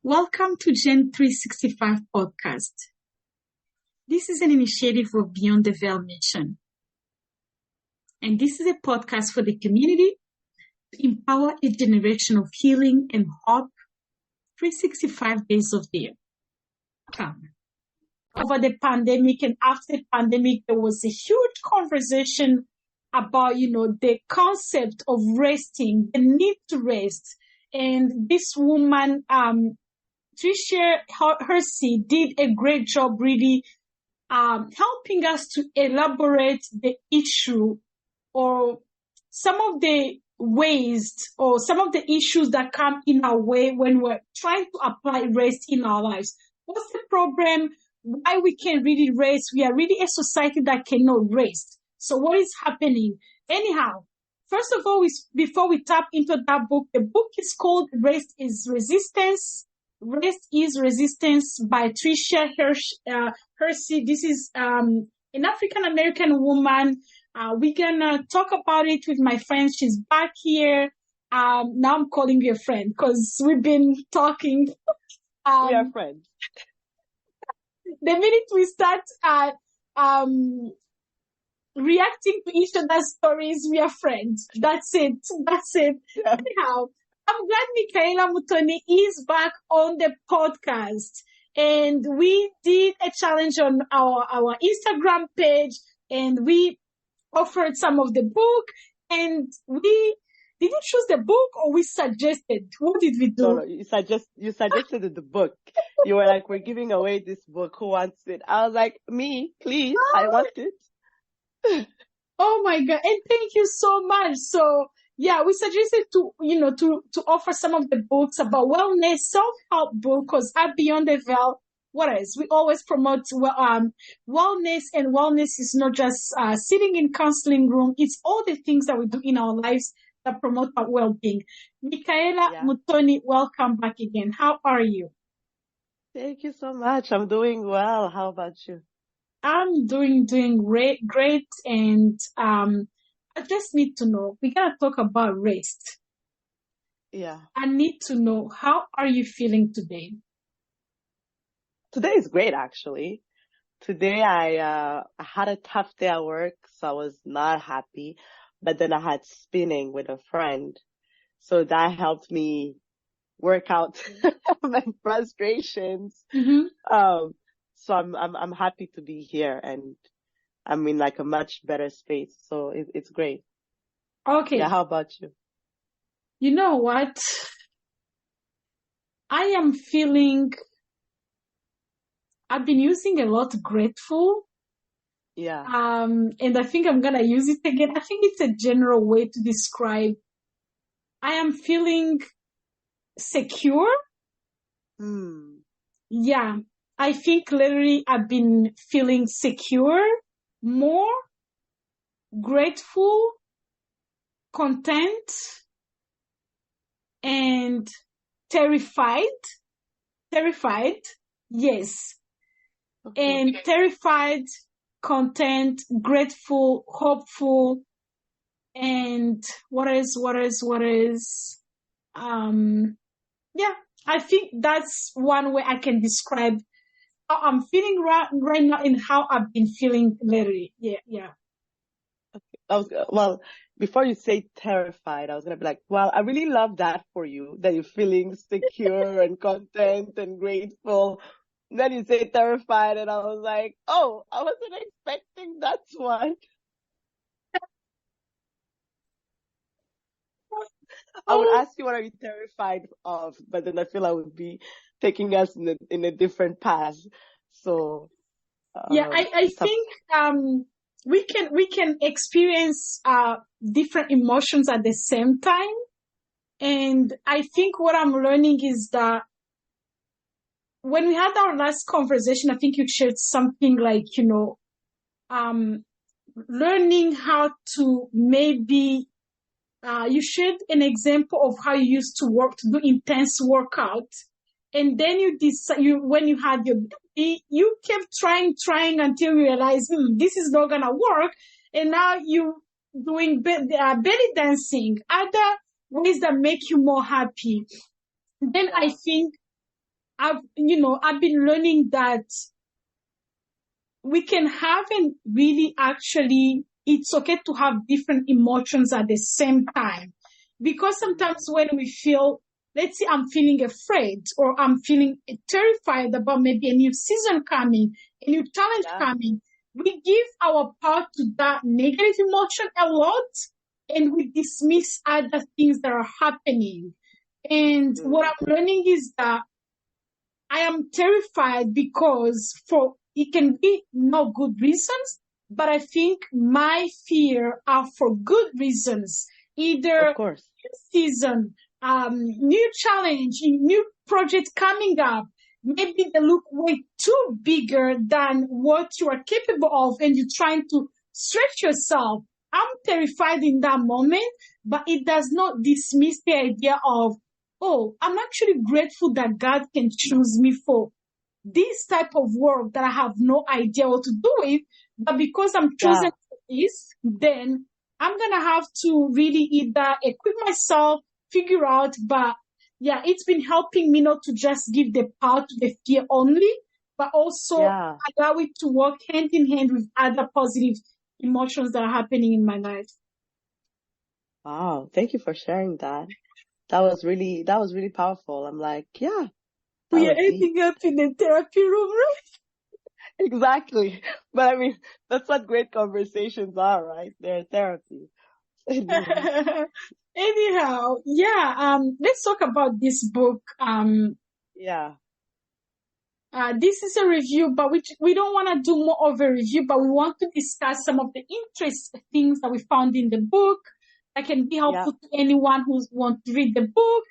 Welcome to Gen 365 podcast. This is an initiative of Beyond the Veil Mission. And this is a podcast for the community to empower a generation of healing and hope 365 days of the year. Over the pandemic and after the pandemic, there was a huge conversation about, the concept of resting, the need to rest. And this woman, Tricia Hersey, did a great job really helping us to elaborate the issue or some of the ways or some of the issues that come in our way when we're trying to apply rest in our lives. What's the problem? Why we can't really rest? We are really a society that cannot rest. So what is happening? Anyhow, first of all, before we tap into that book, the book is called Rest is Resistance. Rest is Resistance by Tricia Hersey. This is an African-American woman. We're going to talk about it with my friend. She's back here. Now I'm calling you a friend because we've been talking. We are friends. The minute we start reacting to each other's stories, we are friends. That's it. Yeah. Anyhow, I'm glad Michaella Mutoni is back on the podcast. And we did a challenge on our Instagram page and we offered some of the book and did you choose the book or we suggested? What did we do? No, you suggested the book. You were like, we're giving away this book. Who wants it? I was like, me, please. I want it. Oh my God. And thank you so much. So yeah, we suggested to offer some of the books about wellness, self-help book, because at Beyond the Veil, what else? We always promote wellness, and wellness is not just sitting in counseling room. It's all the things that we do in our lives that promote our well-being. Michaella Mutoni, welcome back again. How are you? Thank you so much. I'm doing well. How about you? I'm doing great. And I just need to know, we gotta talk about rest. Yeah. I need to know, how are you feeling today? Today is great, actually. Today I had a tough day at work, so I was not happy. But then I had spinning with a friend, so that helped me work out my frustrations. Mm-hmm. So I'm happy to be here, and I'm in like a much better space. So it's great. Okay. Yeah. How about you? You know what? I've been using a lot grateful. Yeah. And I think I'm gonna use it again. I think it's a general way to describe. I am feeling secure. Yeah. I think literally I've been feeling secure, more grateful, content, and terrified. Yes. Okay. And terrified, content, grateful, hopeful, and what is, yeah, I think that's one way I can describe how I'm feeling right now and how I've been feeling lately. Yeah. Okay. Well, before you say terrified, I was going to be like, well, I really love that for you, that you're feeling secure and content and grateful. And then you say terrified, and I was like, oh, I wasn't expecting that one. I would ask you, what are you terrified of? But then I feel I would be taking us in a different path. So yeah, I think we can experience different emotions at the same time. And I think what I'm learning is that when we had our last conversation, I think you shared something like, learning how to maybe, you shared an example of how you used to do intense workout. And then when you had your baby, you kept trying until you realized, this is not going to work. And now you doing belly dancing, other ways that make you more happy. Then I think I've been learning that we can have and really actually, it's okay to have different emotions at the same time. Because sometimes when we feel, let's say I'm feeling afraid or I'm feeling terrified about maybe a new season coming, a new challenge coming, we give our power to that negative emotion a lot and we dismiss other things that are happening. And what I'm learning is that I am terrified because it can be no good reasons, but I think my fear are for good reasons. Either Of course. new season, new challenge, new project coming up. Maybe they look way too bigger than what you are capable of and you're trying to stretch yourself. I'm terrified in that moment, but it does not dismiss the idea of, oh, I'm actually grateful that God can choose me for this type of work that I have no idea what to do with, but because I'm chosen for this, then I'm going to have to really either equip myself, figure out, but yeah, it's been helping me not to just give the power to the fear only, but also allow it to work hand in hand with other positive emotions that are happening in my life. Wow. Thank you for sharing that. That was really powerful. I'm like, yeah. We are ending up in the therapy room, right? Exactly. But I mean, that's what great conversations are, right? They're therapy. Anyhow, let's talk about this book. This is a review, but we don't want to do more of a review, but we want to discuss some of the interesting things that we found in the book that can be helpful to anyone who wants to read the book.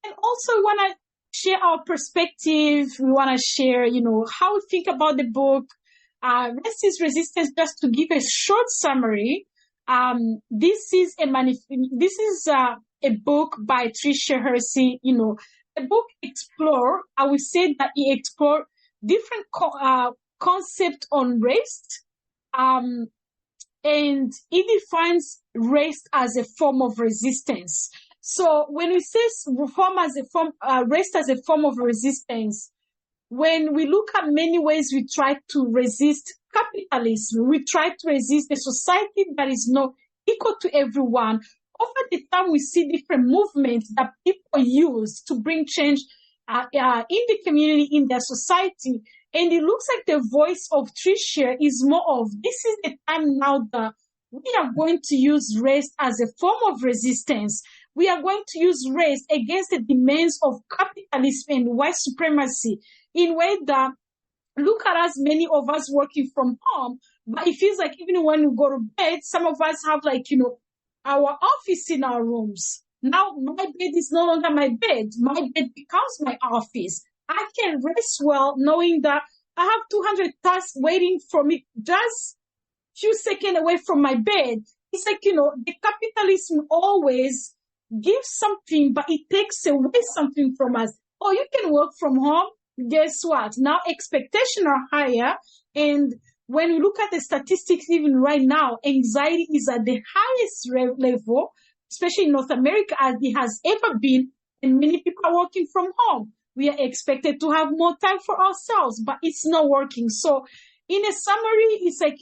And also we want to share our perspective. We want to share, how we think about the book. Rest is Resistance, just to give a short summary. This is a book by Tricia Hersey. The book I would say that it explore different concept on rest, and it defines rest as a form of resistance. So when we say rest as a form of resistance, when we look at many ways we try to resist capitalism, we try to resist a society that is not equal to everyone. Over the time, we see different movements that people use to bring change in the community, in their society. And it looks like the voice of Tricia is more of, this is the time now that we are going to use rest as a form of resistance. We are going to use rest against the demands of capitalism and white supremacy in a way that, look at us, many of us working from home, but it feels like even when we go to bed, some of us have our office in our rooms. Now my bed is no longer my bed. My bed becomes my office. I can rest well knowing that I have 200 tasks waiting for me just few seconds away from my bed. It's like, the capitalism always gives something, but it takes away something from us. Oh, you can work from home. Guess what? Now expectations are higher. And when we look at the statistics, even right now, anxiety is at the highest level, especially in North America, as it has ever been. And many people are working from home. We are expected to have more time for ourselves, but it's not working. So in a summary, it's like,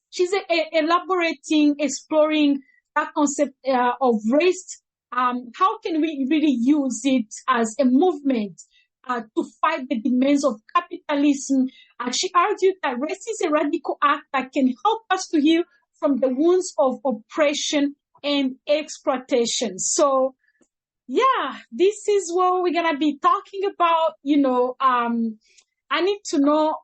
she's elaborating, exploring that concept of rest. How can we really use it as a movement to fight the demands of capitalism? She argued that rest is a radical act that can help us to heal from the wounds of oppression and exploitation. So, this is what we're going to be talking about. I need to know,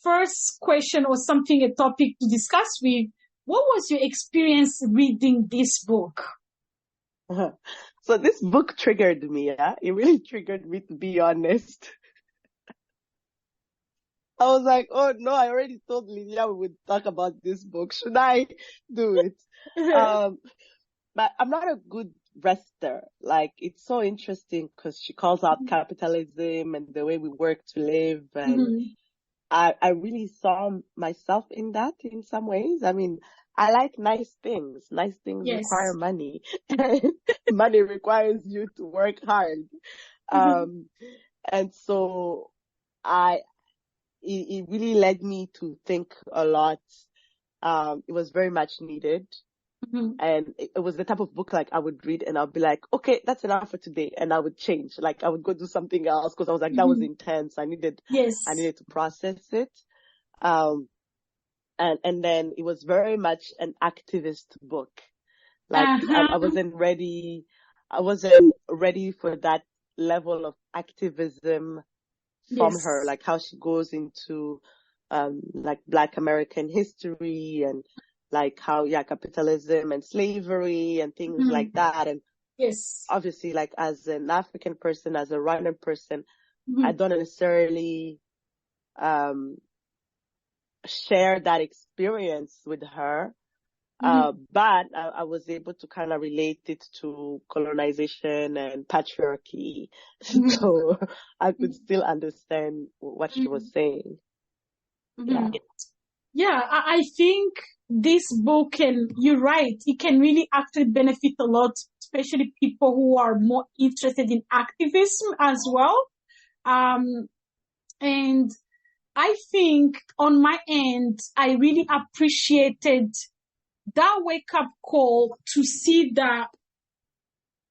first question or something, a topic to discuss with. What was your experience reading this book? So this book triggered me, It really triggered me, to be honest. I was like, oh no, I already told Lydia we would talk about this book. Should I do it? But I'm not a good rester. Like, it's so interesting because she calls out capitalism and the way we work to live. And I really saw myself in that in some ways. I mean, I like nice things. Nice things require money. Money requires you to work hard. And so it really led me to think a lot. It was very much needed. Mm-hmm. And it was the type of book like I would read and I'll be like, okay, that's enough for today. And I would change. Like I would go do something else because I was like, that was intense. I needed Yes. to process it. And then it was very much an activist book. Like I wasn't ready. I wasn't ready for that level of activism from her, like how she goes into like Black American history and like how capitalism and slavery and things like that. And obviously, like as an African person, as a Rwandan person, I don't necessarily share that experience with her. But I was able to kind of relate it to colonization and patriarchy. So I could still understand what she was saying. Yeah, I think this book can, you're right, it can really actually benefit a lot, especially people who are more interested in activism as well. And I think on my end, I really appreciated that wake up call to see that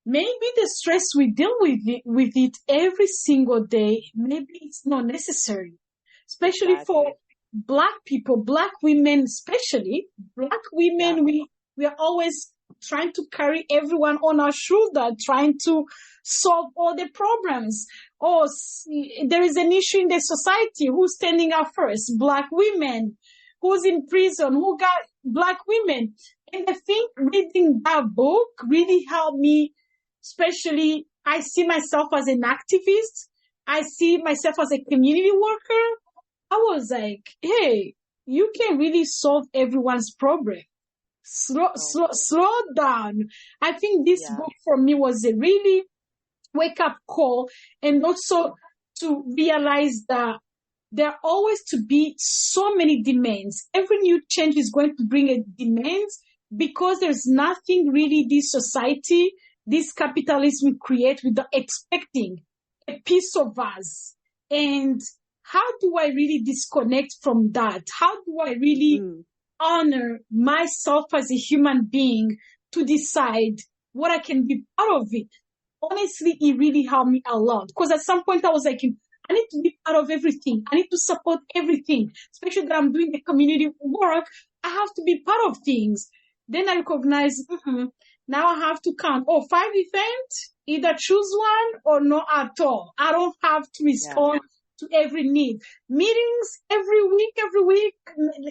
maybe the stress we deal with it every single day, maybe it's not necessary, especially for Black people, Black women, especially Black women. We are always trying to carry everyone on our shoulder, trying to solve all the problems. Oh, there is an issue in the society. Who's standing up first? Black women. Who's in prison? Who got Black women? And I think reading that book really helped me, especially I see myself as an activist. I see myself as a community worker. I was like, hey, you can really solve everyone's problem. Slow down. I think this book for me was a really wake up call, and also to realize that there are always to be so many demands. Every new change is going to bring a demand because there's nothing really this society, this capitalism create without expecting a piece of us. And how do I really disconnect from that? How do I really honor myself as a human being to decide what I can be part of it? Honestly, it really helped me a lot, because at some point I was like, I need to be part of everything. I need to support everything, especially that I'm doing the community work. I have to be part of things. Then I recognize, now I have to count. 5 events, either choose one or not at all. I don't have to respond to every need. Meetings every week,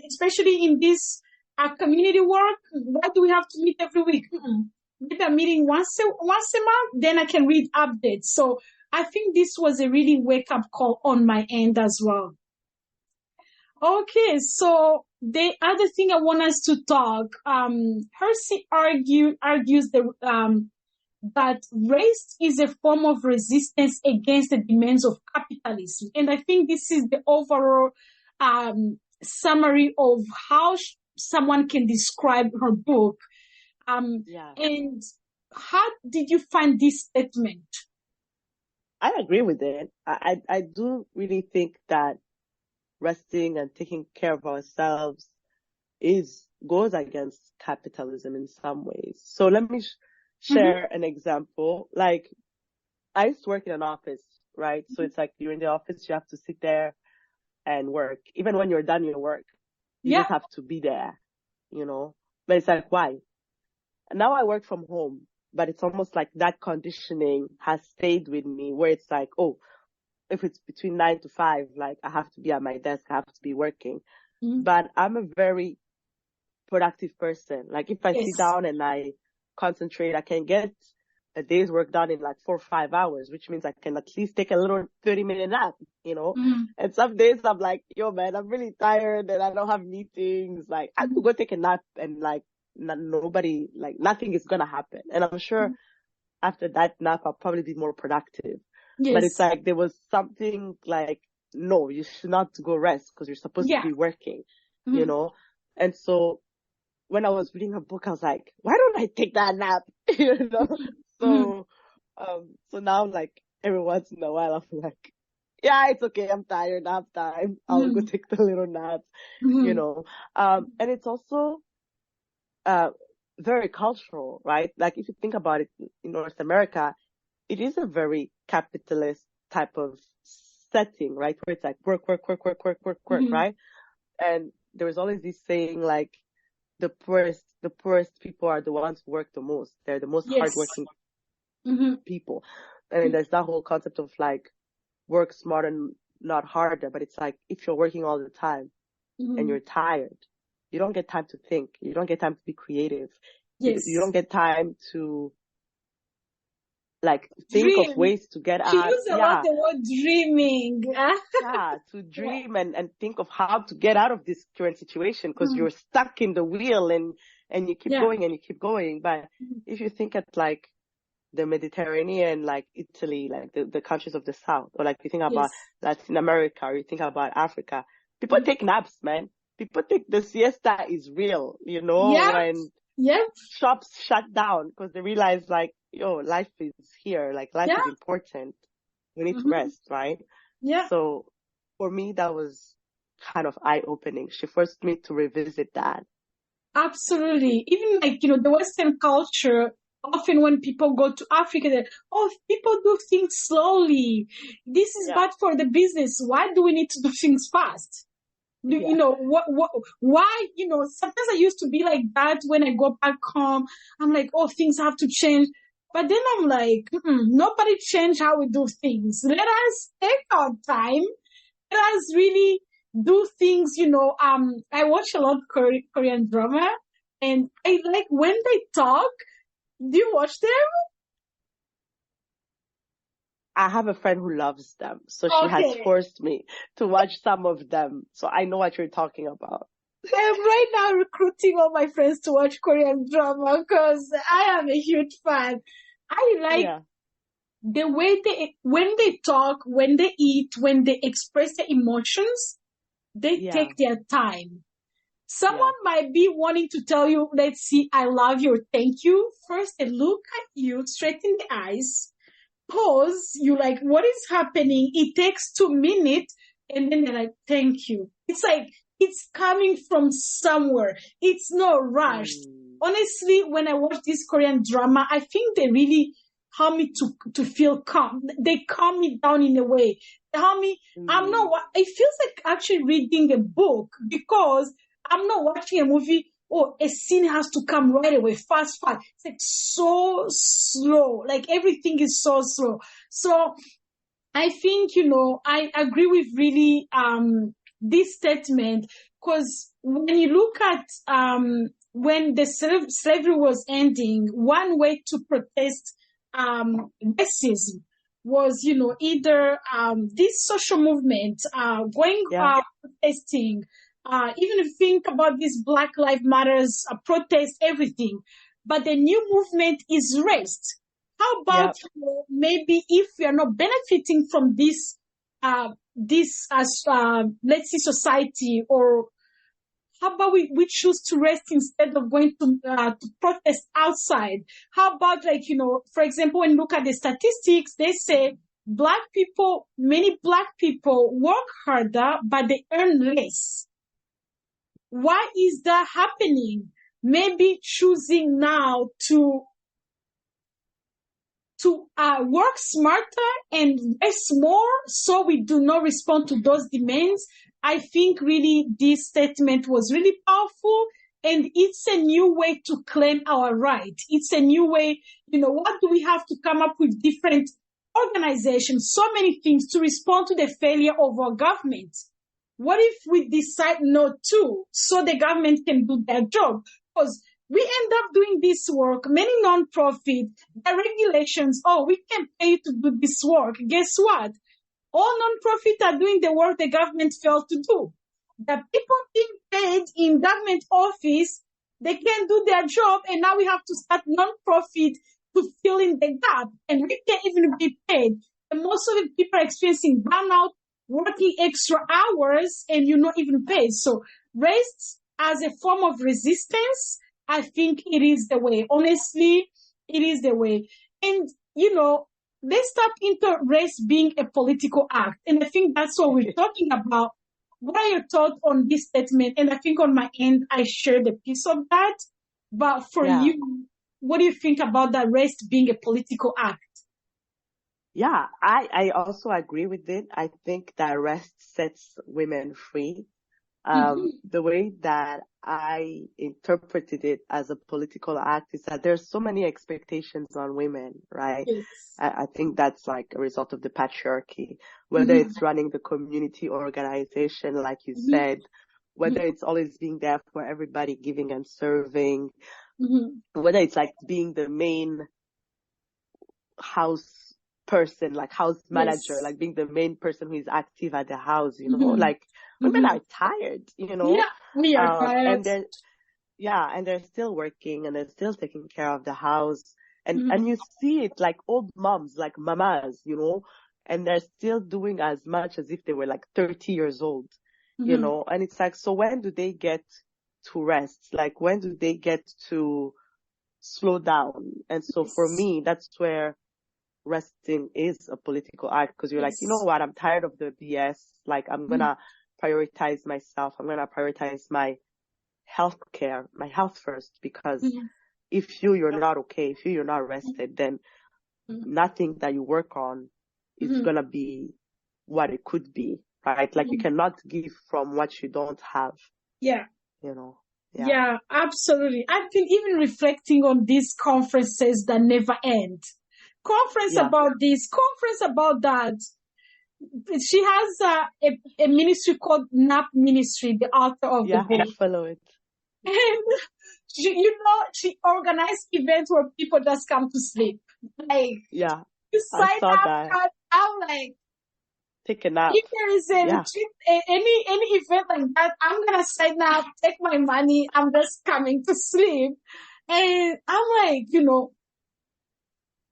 especially in this community work. Why do we have to meet every week? Maybe a meeting once a month, then I can read updates. So I think this was a really wake up call on my end as well. Okay, so the other thing I want us to talk, Hersey argues that race is a form of resistance against the demands of capitalism. And I think this is the overall summary of how someone can describe her book. And how did you find this statement? I agree with it. I do really think that resting and taking care of ourselves goes against capitalism in some ways. So let me share an example. Like, I used to work in an office, right? So it's like you're in the office, you have to sit there and work. Even when you're done your work, you just have to be there, But it's like, why? And now I work from home, but it's almost like that conditioning has stayed with me, where it's like, if it's between 9 to 5, like I have to be at my desk, I have to be working. But I'm a very productive person. Like if I sit down and I concentrate, I can get a day's work done in like 4 or 5 hours, which means I can at least take a little 30-minute nap, And some days I'm like, yo man, I'm really tired and I don't have meetings. Like I could go take a nap and like nothing is gonna happen. And I'm sure after that nap, I'll probably be more productive. But it's like, there was something like, no, you should not go rest because you're supposed to be working, And so when I was reading her book, I was like, why don't I take that nap? So now like every once in a while, I'm like, yeah, it's okay. I'm tired. Nap time. I'll go take the little nap, you know. And it's also very cultural, right? Like if you think about it in North America, it is a very capitalist type of setting, right? Where it's like work, work, work, work, work, work, work, right? And there was always this saying like the poorest people are the ones who work the most. They're the most hardworking people. And there's that whole concept of like work smarter and not harder. But it's like if you're working all the time and you're tired, you don't get time to think. You don't get time to be creative. You don't get time to like think of ways to get She out. used a lot the word dreaming. Yeah, to dream and think of how to get out of this current situation because you're stuck in the wheel and you keep going and you keep going. But if you think at like the Mediterranean, like Italy, like the countries of the South, or like you think about Latin America, or you think about Africa, people take naps, man. People think the siesta is real, you know, when shops shut down because they realize like, yo, life is here, like life is important. We need to rest, right? Yeah. So for me, that was kind of eye-opening. She forced me to revisit that. Absolutely. Even like, you know, the Western culture, often when people go to Africa, people do things slowly. This is bad for the business. Why do we need to do things fast? You know, why, you know, sometimes I used to be like that when I go back home. I'm like, oh, things have to change. But then I'm like, nobody changed how we do things. Let us take our time. Let us really do things, you know. I watch a lot of Korean drama, and I like when they talk. Do you watch them? I have a friend who loves them, so she has forced me to watch some of them. So I know what you're talking about. I am right now recruiting all my friends to watch Korean drama because I am a huge fan. I like the way when they talk, when they eat, when they express their emotions, they take their time. Someone might be wanting to tell you, let's see, I love you or thank you. First, they look at you straight in the eyes, pause, you like, what is happening? It takes 2 minutes, and then they're like, thank you. It's like, it's coming from somewhere. It's not rushed. Honestly, when I watch this Korean drama, I think they really help me to feel calm. They calm me down in a way. They help me. It feels like actually reading a book because I'm not watching a movie. Oh, a scene has to come right away, fast. It's like so slow. Like everything is so slow. So I think, you know, I agree with really this statement because when you look at when the slavery was ending, one way to protest racism was, you know, either this social movement going protesting. Even if you think about this Black Lives Matters protest, everything, but the new movement is rest. How about you know, maybe if we are not benefiting from this, let's say society, or how about we choose to rest instead of going to protest outside? How about like, you know, for example, when you look at the statistics, they say many Black people work harder, but they earn less. Why is that happening? Maybe choosing now to work smarter and rest more so we do not respond to those demands. I think really this statement was really powerful, and it's a new way to claim our right. It's a new way, you know, what do we have to come up with different organizations, so many things to respond to the failure of our government. What if we decide not to, so the government can do their job? Because we end up doing this work, many non-profit, the regulations, we can pay you to do this work. Guess what? All non-profit are doing the work the government failed to do. The people being paid in government office, they can't do their job, and now we have to start non-profit to fill in the gap, and we can't even be paid. And most of the people are experiencing burnout, working extra hours, and you're not even paid. So rest as a form of resistance, I think it is the way. Honestly, it is the way. And, you know, Let's tap into race being a political act. And I think that's what we're talking about. What are your thoughts on this statement? And I think on my end, I shared a piece of that. But for you, what do you think about that race being a political act? Yeah, I also agree with it. I think that rest sets women free. The way that I interpreted it as a political act is that there's so many expectations on women, right? Yes. I think that's like a result of the patriarchy, whether it's running the community organization, like you said, whether it's always being there for everybody, giving and serving, whether it's like being the main house person, like house manager, like being the main person who is active at the house, you know, like women are tired, you know. Yeah, we are tired. And they're still working and they're still taking care of the house. And you see it like old moms, like mamas, you know, and they're still doing as much as if they were like 30 years old, you know. And it's like, so when do they get to rest? Like, when do they get to slow down? And so for me, that's where resting is a political act, because you're like, you know what, I'm tired of the BS. Like, I'm gonna prioritize myself. I'm gonna prioritize my health care, my health first, because if you're not okay, if you're not rested, then nothing that you work on is gonna be what it could be, right? Like, you cannot give from what you don't have. Yeah. You know? Yeah, absolutely. I've been even reflecting on these conferences that never end. Conference about this, conference about that. She has a ministry called NAP Ministry, the author of the book. I follow it. And she organized events where people just come to sleep. Like, you sign up, and I'm like, take a nap. if there is any event like that, I'm gonna sign up, take my money, I'm just coming to sleep. And I'm like, you know,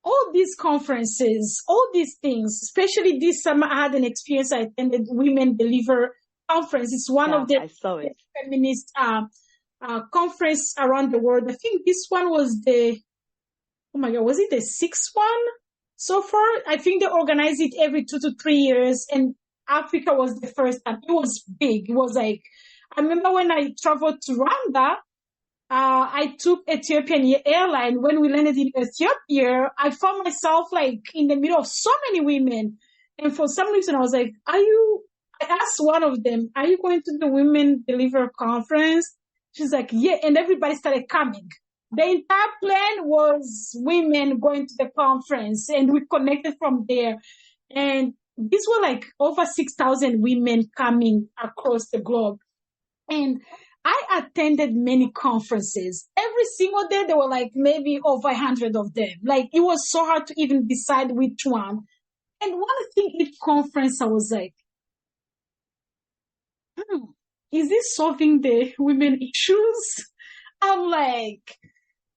all these conferences, all these things, especially this summer, I had an experience. I attended Women Deliver Conference. It's one of the feminist conference around the world. I think this one was was it the sixth one so far? I think they organize it every 2 to 3 years, and Africa was the first time. It was big. It was like, I remember when I traveled to Rwanda, I took Ethiopian airline. When we landed in Ethiopia, I found myself like in the middle of so many women. And for some reason, I was like, I asked one of them, are you going to the Women Deliver Conference? She's like, yeah. And everybody started coming. The entire plan was women going to the conference, and we connected from there. And these were like over 6,000 women coming across the globe. And I attended many conferences. Every single day, there were like maybe over 100 of them. Like, it was so hard to even decide which one. And one thing each conference, I was like, is this solving the women issues? I'm like,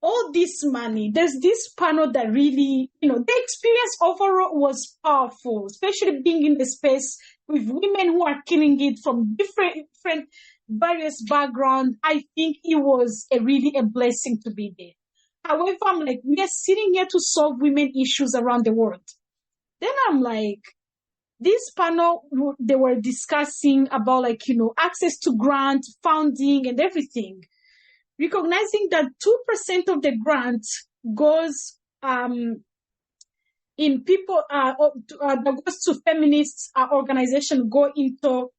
all this money, there's this panel that really, you know, the experience overall was powerful, especially being in the space with women who are killing it from different various backgrounds. I think it was really a blessing to be there. However, I'm like, we are sitting here to solve women issues around the world. Then I'm like, this panel, they were discussing about, like, you know, access to grant, funding, and everything. Recognizing that 2% of the grant goes in people that goes to feminist organization, go into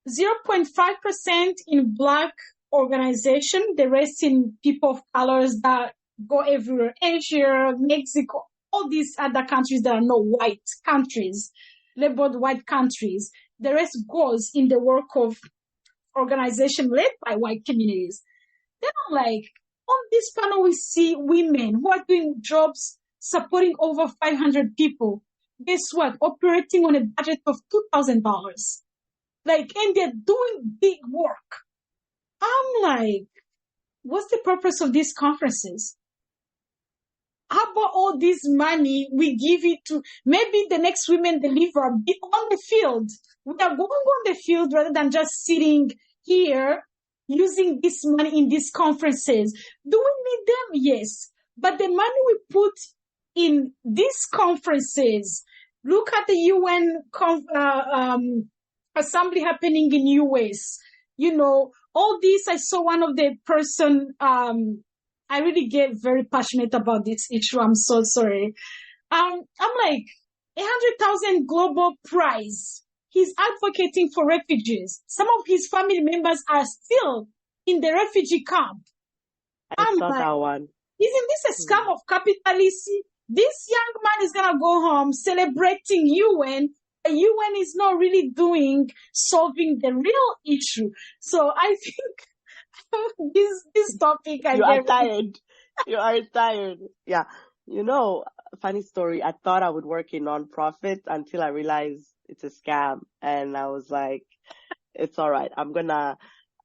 0.5% in Black organization, the rest in people of colors that go everywhere, Asia, Mexico, all these other countries that are not white countries, labeled white countries. The rest goes in the work of organization led by white communities. Then I'm like, on this panel, we see women who are doing jobs supporting over 500 people. Guess what? Operating on a budget of $2,000. Like, and they're doing big work. I'm like, what's the purpose of these conferences? How about all this money we give it to maybe the next Women Deliver be on the field? We are going on the field rather than just sitting here using this money in these conferences. Do we need them? Yes. But the money we put in these conferences. Look at the UN assembly happening in US. You know, all this, I saw one of the person, I really get very passionate about this issue. I'm so sorry. I'm like, 100,000 global prize. He's advocating for refugees. Some of his family members are still in the refugee camp. I saw that one. Isn't this a scam of capitalism? This young man is going to go home celebrating UN. The UN is not really solving the real issue. So I think this topic, You are tired. You are tired. Yeah. You know, funny story. I thought I would work in non-profit until I realized it's a scam. And I was like, it's all right.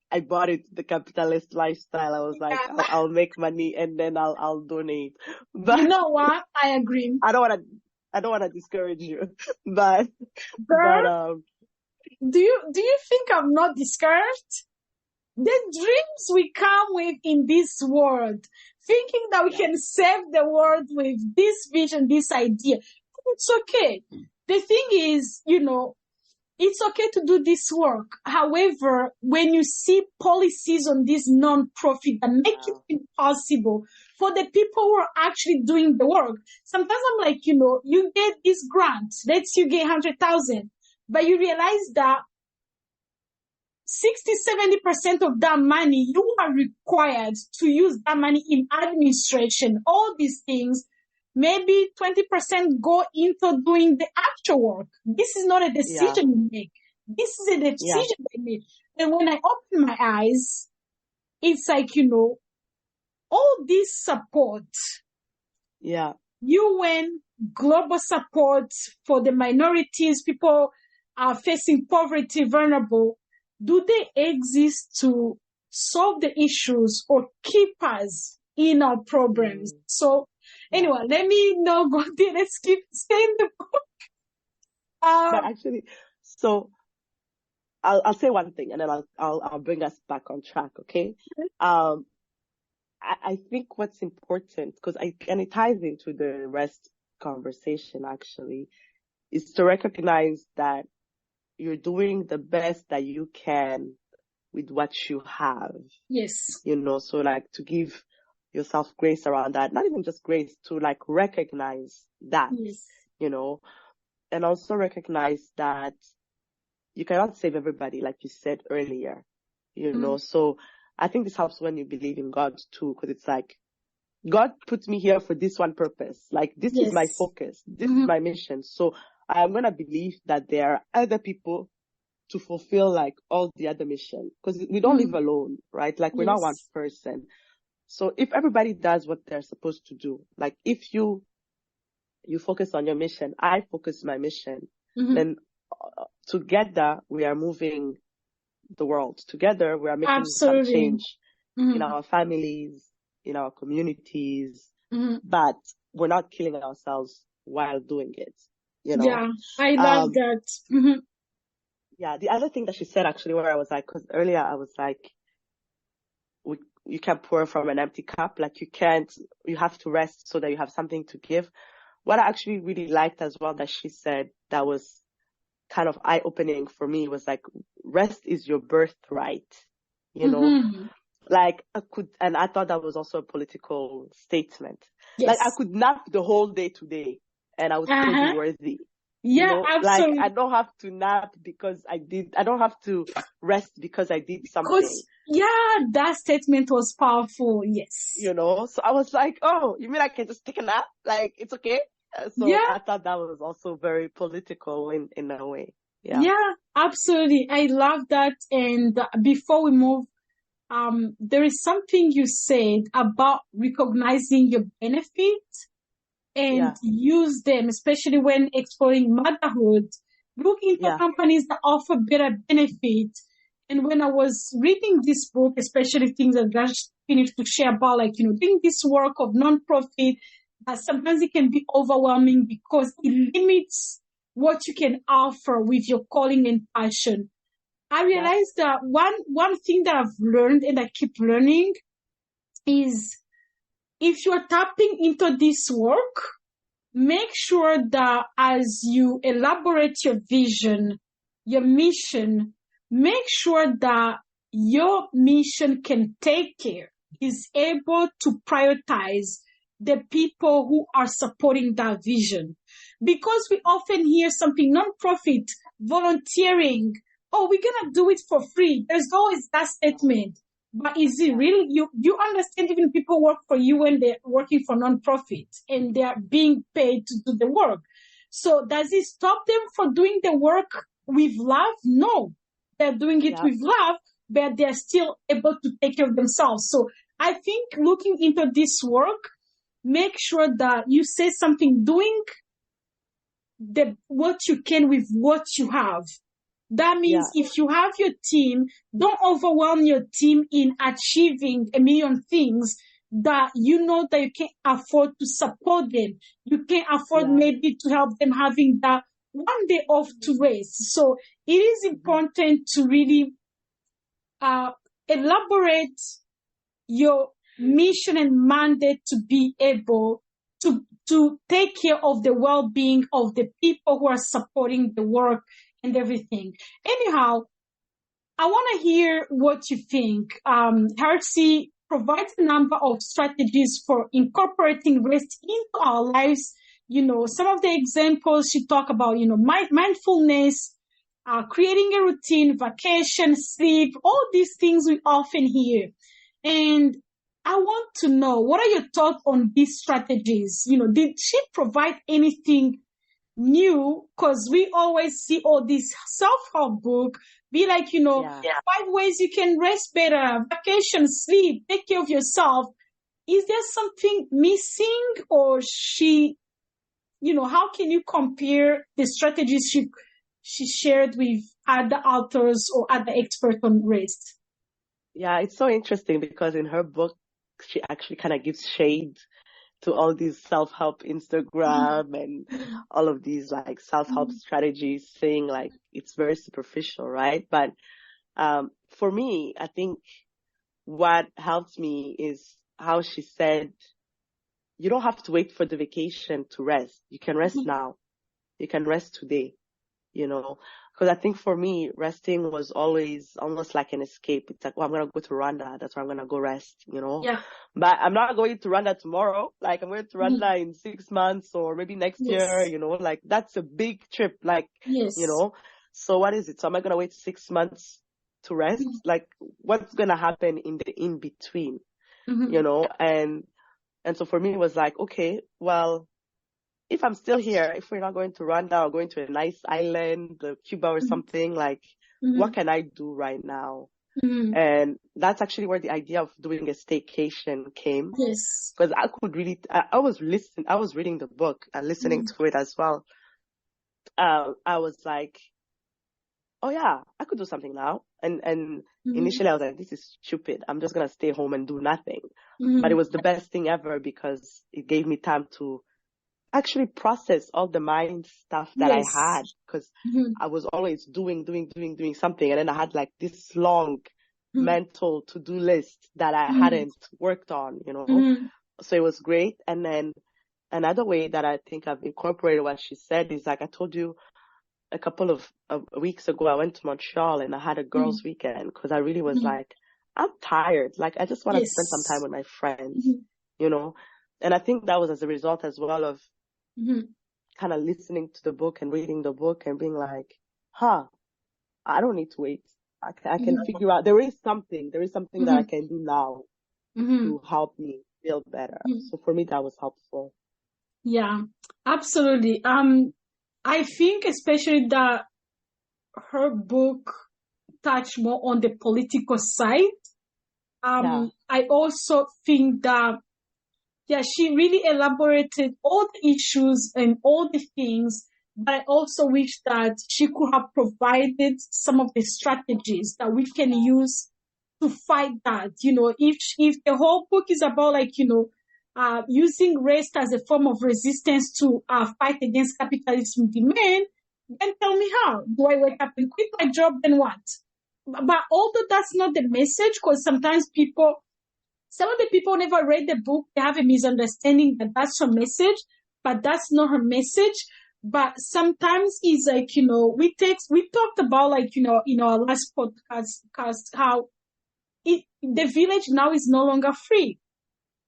I bought it, the capitalist lifestyle. I was like, I'll make money and then I'll donate. But you know what? I agree. I don't want to discourage you, but do you think I'm not discouraged? The dreams we come with in this world, thinking that we can save the world with this vision, this idea, it's okay. The thing is, you know, it's okay to do this work. However, when you see policies on this non-profit that make it impossible for the people who are actually doing the work, sometimes I'm like, you know, you get this grant, let's you get 100,000, but you realize that 60-70% of that money, you are required to use that money in administration, all these things. Maybe 20% go into doing the actual work. This is not a decision you make. This is a decision they make. And when I open my eyes, it's like, you know, all this support. Yeah. UN, global support for the minorities, people are facing poverty, vulnerable. Do they exist to solve the issues or keep us in our programs? So, anyway, let me not go there. Let's keep staying the book. But actually, so I'll say one thing and then I'll bring us back on track. Okay. I think what's important, and it ties into the rest conversation actually, is to recognize that you're doing the best that you can with what you have. Yes. You know, so like to give yourself grace around that, not even just grace, to like recognize that, you know, and also recognize that you cannot save everybody, like you said earlier, you know. So I think this helps when you believe in God too, because it's like, God put me here for this one purpose. Like, this is my focus. This is my mission. So I'm going to believe that there are other people to fulfill like all the other mission, because we don't live alone, right? Like we're not one person. So if everybody does what they're supposed to do, like if you focus on your mission, I focus my mission, then together we are moving the world. Together we are making some change in our families, in our communities, but we're not killing ourselves while doing it, you know? Yeah, I love that. Yeah, the other thing that she said actually, where I was like, because earlier I was like, you can't pour from an empty cup. Like you have to rest so that you have something to give. What I actually really liked as well that she said that was kind of eye-opening for me was like, rest is your birthright, you know? Like I thought that was also a political statement. Yes. Like I could nap the whole day today and I would still be worthy. Yeah, you know? absolutely. Like I don't have to nap because I don't have to rest because I did something. Yeah, that statement was powerful. Yes. You know, so I was like, oh, you mean I can just take a nap? Like, it's okay. So I thought that was also very political in a way. Yeah, absolutely. I love that. And before we move, there is something you said about recognizing your benefits and use them, especially when exploring motherhood. Look into companies that offer better benefits. And when I was reading this book, especially things that I just finished to share about, like, you know, doing this work of nonprofit, sometimes it can be overwhelming because it limits what you can offer with your calling and passion. I realized that one thing that I've learned and I keep learning is if you're tapping into this work, make sure that as you elaborate your vision, your mission, make sure that your mission can take care, is able to prioritize the people who are supporting that vision. Because we often hear something non-profit, volunteering, oh, we're going to do it for free. There's always that statement. But is it really, you understand even people work for you when they're working for non-profit and they're being paid to do the work. So does it stop them from doing the work with love? No, they're doing it with love, but they're still able to take care of themselves. So I think looking into this work, make sure that you say something, doing what you can with what you have. That means if you have your team, don't overwhelm your team in achieving a million things that you know that you can't afford to support them. You can't afford maybe to help them having that one day off to rest. So it is important to really elaborate your mission and mandate to be able to take care of the well-being of the people who are supporting the work and everything. Anyhow, I want to hear what you think. Hersey provides a number of strategies for incorporating rest into our lives. You know, some of the examples she talk about, you know, mindfulness, creating a routine, vacation, sleep, all these things we often hear. And I want to know, what are your thoughts on these strategies? You know, did she provide anything new? Because we always see all these self-help book be like, you know, 5 ways you can rest better, vacation, sleep, take care of yourself. Is there something missing, or she, you know, how can you compare the strategies she shared with other authors or other experts on rest? Yeah, it's so interesting because in her book, she actually kind of gives shade to all these self-help Instagram and all of these like self-help strategies, saying like it's very superficial, right? But for me, I think what helped me is how she said, you don't have to wait for the vacation to rest. You can rest now. You can rest today, you know, because I think for me, resting was always almost like an escape. It's like, oh, I'm going to go to Rwanda. That's where I'm going to go rest, you know. Yeah. But I'm not going to Rwanda tomorrow. Like, I'm going to Rwanda in 6 months or maybe next year, you know, like that's a big trip, like, you know. So what is it? So am I going to wait 6 months to rest? Like, what's going to happen in the in-between, you know? And so for me, it was like, okay, well, if I'm still here, if we're not going to Rwanda or going to a nice island, Cuba or something, like, what can I do right now? And that's actually where the idea of doing a staycation came. Yes. Because I could really, I was reading the book and listening to it as well. I was like, oh yeah, I could do something now. And initially I was like, this is stupid. I'm just going to stay home and do nothing. But it was the best thing ever because it gave me time to actually process all the mind stuff that I had, because I was always doing something. And then I had like this long mental to-do list that I hadn't worked on, you know. So it was great. And then another way that I think I've incorporated what she said is, like I told you a couple of weeks ago, I went to Montreal and I had a girls' weekend because I really was like, I'm tired. Like, I just want to spend some time with my friends, you know. And I think that was as a result as well of kind of listening to the book and reading the book and being like, I don't need to wait. I can figure out, there is something that I can do now to help me feel better. So for me, that was helpful. Yeah, absolutely. I think especially that her book touched more on the political side. I also think that she really elaborated all the issues and all the things, but I also wish that she could have provided some of the strategies that we can use to fight that. You know, if the whole book is about, like, you know, using rest as a form of resistance to fight against capitalism demand, then tell me how. Do I wake up and quit my job, then what? But although that's not the message, because sometimes some of the people never read the book, they have a misunderstanding that that's her message. but that's not her message. But sometimes it's like, we talked about, like, in our last podcast, how the village now is no longer free.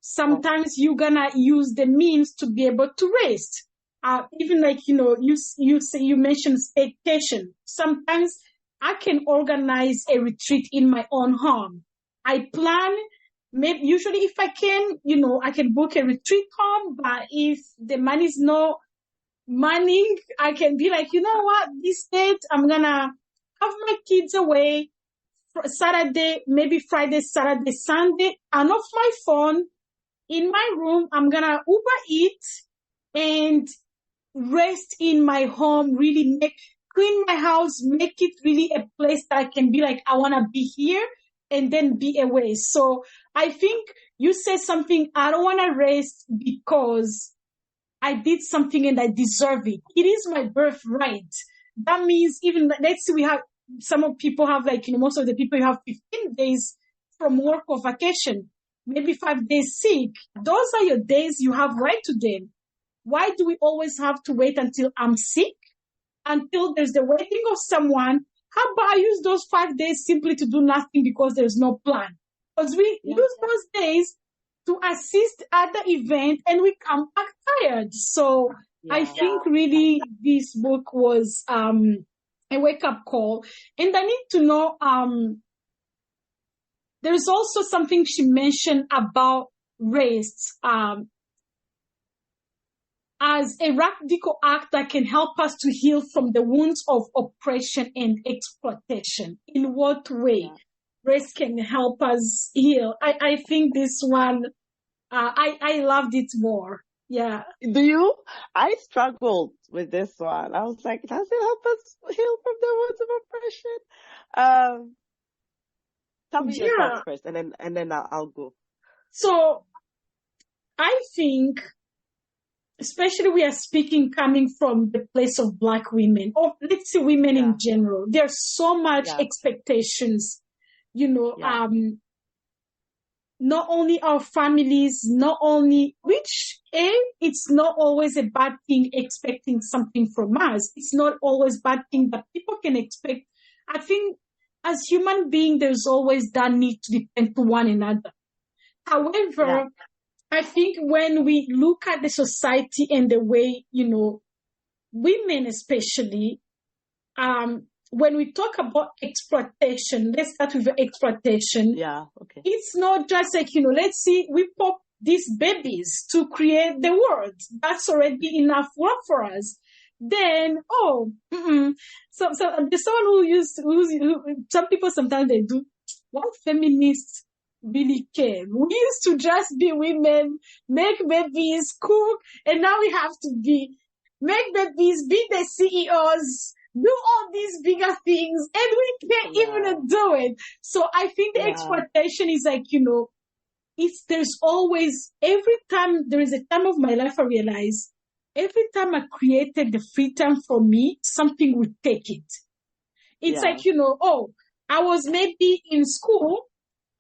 Sometimes you're gonna use the means to be able to rest. Even like, you mentioned staycation. Sometimes I can organize a retreat in my own home. I plan, maybe usually if I can, I can book a retreat home, but if the money is not money, I can be like, you know what, this date, I'm gonna have my kids away Saturday, maybe Friday, Saturday, Sunday, and off my phone in my room. I'm gonna Uber Eat and rest in my home, really clean my house, make it really a place that I can be like, I wanna be here and then be away. So I think you said something, I don't wanna rest because I did something and I deserve it. It is my birthright. That means even, let's say some of people have like, most of the people you have 15 days from work or vacation, maybe 5 days sick. Those are your days, you have right to them. Why do we always have to wait until I'm sick? Until there's the waiting of someone? How about I use those 5 days simply to do nothing because there's no plan? Because we use those days to assist at the event and we come back tired. So I think really this book was a wake-up call. And I need to know, there's also something she mentioned about race as a radical act that can help us to heal from the wounds of oppression and exploitation. In what way race can help us heal? I think this one, I loved it more. Yeah. Do you? I struggled with this one. I was like, does it help us heal from the wounds of oppression? Tell me your thoughts first, and then I'll go. So I think, especially we are speaking coming from the place of Black women, or let's say women in general. There's so much expectations, not only our families, not only, it's not always a bad thing expecting something from us. It's not always bad thing that people can expect. I think as human beings, there's always that need to depend to one another. However, I think when we look at the society and the way, women especially, when we talk about exploitation, let's start with exploitation. Yeah, okay. It's not just like, let's see, we pop these babies to create the world. That's already enough work for us. Then, so there's someone who some people sometimes they do, what feminists really care? We used to just be women, make babies, cook, and now we have to make babies, be the CEOs, do all these bigger things, and we can't even do it. So I think the exploitation is like, there's always, every time, there is a time of my life I realize, every time I created the free time for me, something would take it. It's like, I was maybe in school,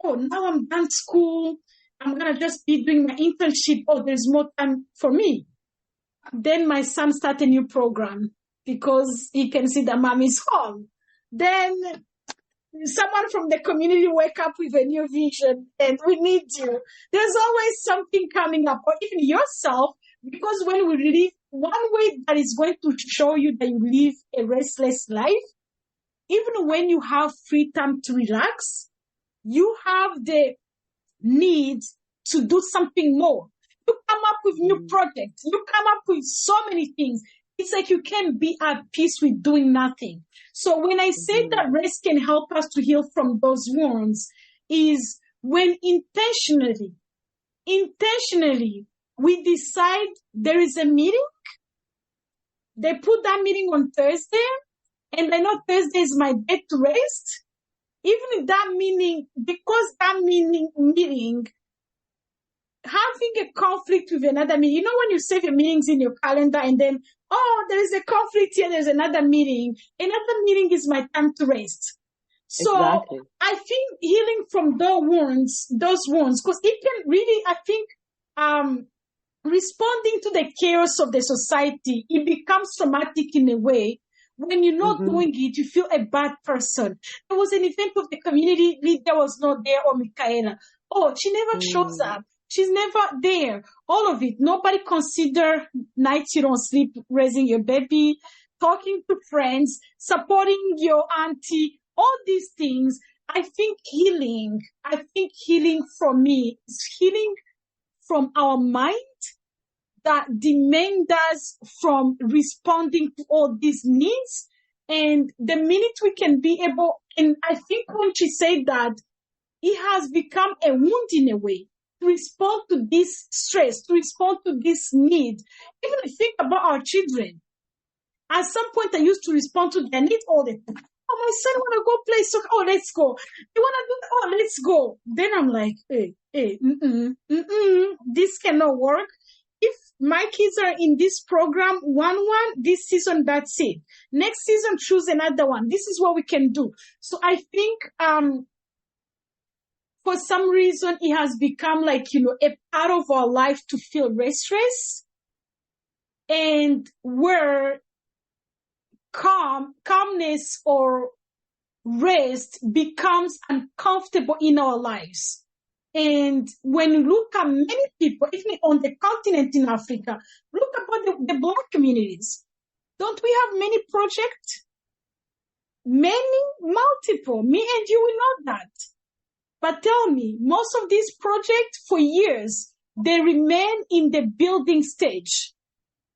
now I'm done school, I'm going to just be doing my internship, there's more time for me. Then my son started a new program because he can see that mom is home. Then someone from the community wake up with a new vision and we need you. There's always something coming up, or even yourself, because when we live, one way that is going to show you that you live a restless life, even when you have free time to relax, you have the need to do something more. You come up with new projects. You come up with so many things. It's like you can't be at peace with doing nothing. So when I say that rest can help us to heal from those wounds, is when intentionally, we decide there is a meeting. They put that meeting on Thursday, and I know Thursday is my day to rest. Even if that meeting, because that meeting, having a conflict with another meeting, when you save your meetings in your calendar and then, there is a conflict here, there's another meeting is my time to rest. So exactly. I think healing from those wounds, because it can really, I think, responding to the chaos of the society, it becomes traumatic in a way. When you're not doing it, you feel a bad person. There was an event of the community, Lydia was not there, or Michaella. Oh, she never shows up. She's never there. All of it. Nobody consider nights you don't sleep, raising your baby, talking to friends, supporting your auntie, all these things. I think healing for me is healing from our mind that demand us from responding to all these needs. And the minute we can be able, and I think when she said that, it has become a wound in a way to respond to this stress, to respond to this need. Even if you think about our children, at some point I used to respond to their need all the time. Oh, my son want to go play soccer. Oh, let's go. You want to do that? Oh, let's go. Then I'm like, this cannot work. If my kids are in this program, one, this season, that's it. Next season, choose another one. This is what we can do. So I think, for some reason, it has become like, a part of our life to feel restless, and where calmness or rest becomes uncomfortable in our lives. And when you look at many people, even on the continent in Africa, look about the Black communities. Don't we have many projects? Many, multiple. Me and you, we know that. But tell me, most of these projects for years, they remain in the building stage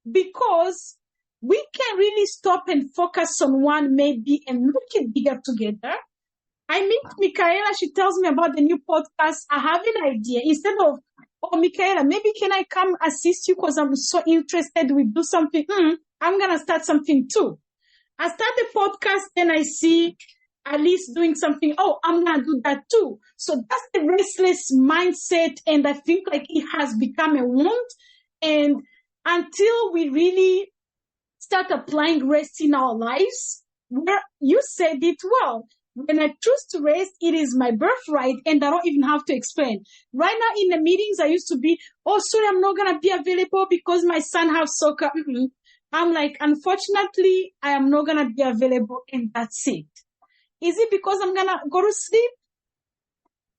because we can really stop and focus on one maybe and make it bigger together. I meet Michaella, she tells me about the new podcast. I have an idea. Instead of, oh, Michaella, maybe can I come assist you because I'm so interested we do something. I'm going to start something too. I start a podcast, then I see Alice doing something. Oh, I'm going to do that too. So that's the restless mindset. And I think like it has become a wound. And until we really start applying rest in our lives, where you said it well, when I choose to rest, it is my birthright and I don't even have to explain. Right now in the meetings, I used to be, oh, sorry, I'm not going to be available because my son has soccer. I'm like, unfortunately, I am not going to be available and that's it. Is it because I'm going to go to sleep?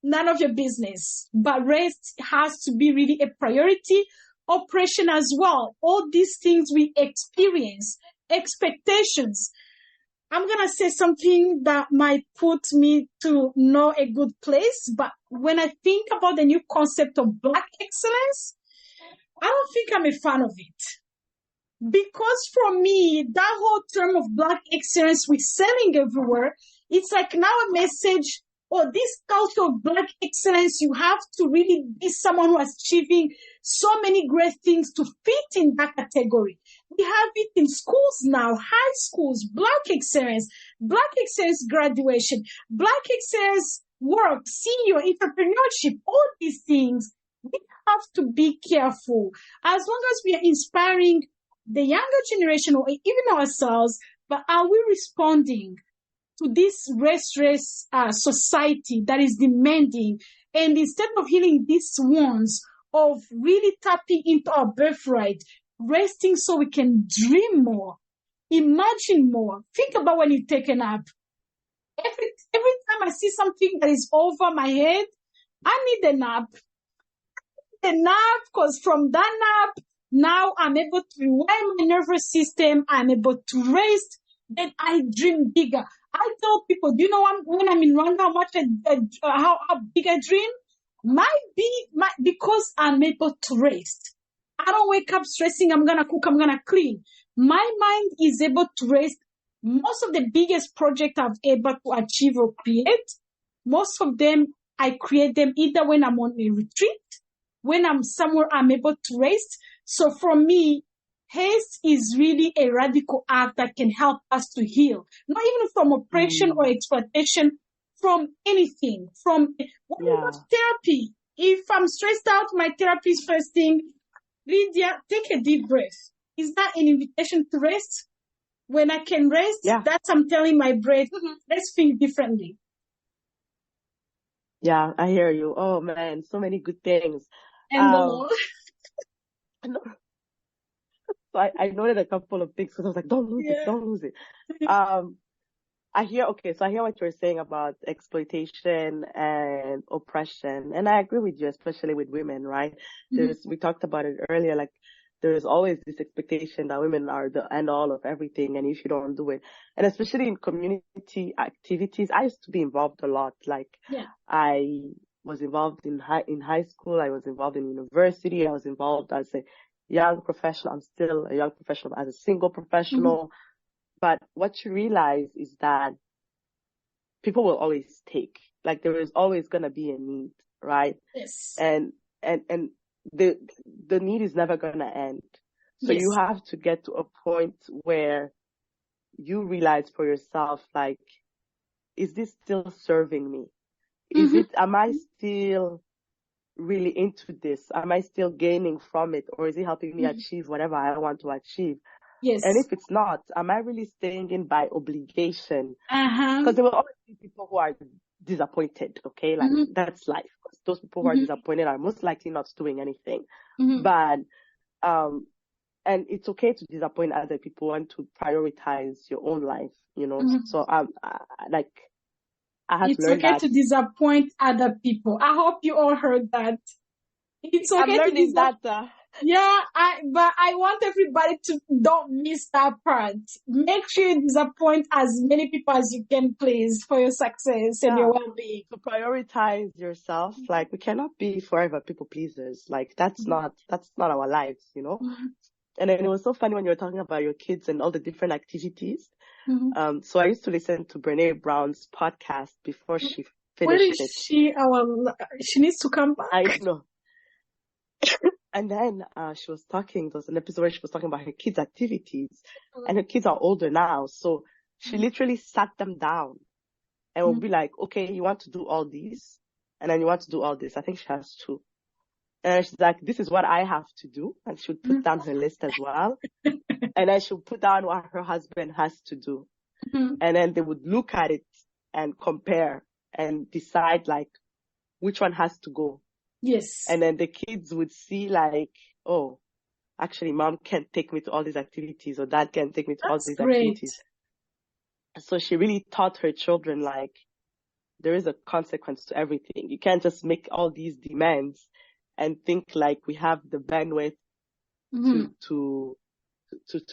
None of your business. But rest has to be really a priority. Operation as well. All these things we experience, expectations. I'm going to say something that might put me to not a good place. But when I think about the new concept of Black excellence, I don't think I'm a fan of it. Because for me, that whole term of Black excellence we're selling everywhere, it's like now a message, or this culture of Black excellence, you have to really be someone who is achieving so many great things to fit in that category. We have it in schools now, high schools, Black excellence graduation, Black excellence work, senior entrepreneurship, all these things. We have to be careful. As long as we are inspiring the younger generation or even ourselves, but are we responding to this restless society that is demanding? And instead of healing these wounds, of really tapping into our birthright, resting so we can dream more, imagine more. Think about when you take a nap. Every time I see something that is over my head, I need a nap. Because from that nap, now I'm able to rewind my nervous system. I'm able to rest. Then I dream bigger. I tell people, do you know when I'm in Rwanda, how big I dream? Because I'm able to rest. I don't wake up stressing, I'm going to cook, I'm going to clean. My mind is able to rest. Most of the biggest projects I've able to achieve or create, most of them, I create them either when I'm on a retreat, when I'm somewhere I'm able to rest. So for me, haste is really a radical act that can help us to heal. Not even from oppression or exploitation, from anything. When you go to therapy, if I'm stressed out, my therapist first thing, Lydia, take a deep breath. Is that an invitation to rest? When I can rest, that's I'm telling my brain, let's think differently. Yeah, I hear you. Oh man, so many good things. And No, so I noted a couple of things because I was like, don't lose it, Yeah. don't lose it. So I hear what you're saying about exploitation and oppression. And I agree with you, especially with women, right? We talked about it earlier, like there's always this expectation that women are the end all of everything. And if you don't do it, and especially in community activities, I used to be involved a lot. Like Yeah. I was involved in high school. I was involved in university. I was involved as a young professional. I'm still a young professional as a single professional. But what you realize is that people will always take, like there is always going to be a need, right? Yes. And the need is never going to end. So Yes. you have to get to a point where you realize for yourself, like, is this still serving me? Am I still really into this? Am I still gaining from it? Or is it helping me achieve whatever I want to achieve? Yes. And if it's not, am I really staying in by obligation? Uh-huh. Because there will always be people who are disappointed, okay? Like, that's life. Because those people who are disappointed are most likely not doing anything. But, and it's okay to disappoint other people and to prioritize your own life, you know? So, I have it's learned okay that. to disappoint other people. I hope you all heard that. It's okay I'm learning to that. Yeah, but I want everybody to don't miss that part. Make sure you disappoint as many people as you can, please, for your success and your well-being. To prioritize yourself, like we cannot be forever people pleasers. Like that's not our lives, you know. And then it was so funny when you were talking about your kids and all the different activities. So I used to listen to Brene Brown's podcast before she finished Where is she? She needs to come back. I know. And then she was talking, there was an episode where she was talking about her kids' activities. And her kids are older now. So she literally sat them down and would be like, okay, you want to do all these? And then you want to do all this. I think she has two. And she's like, this is what I have to do. And she would put down her list as well. And then she would put down what her husband has to do. And then they would look at it and compare and decide like which one has to go. Yes. And then the kids would see like, oh, actually mom can't take me to all these activities or dad can't take me to all these activities. So she really taught her children like there is a consequence to everything. You can't just make all these demands and think like we have the bandwidth to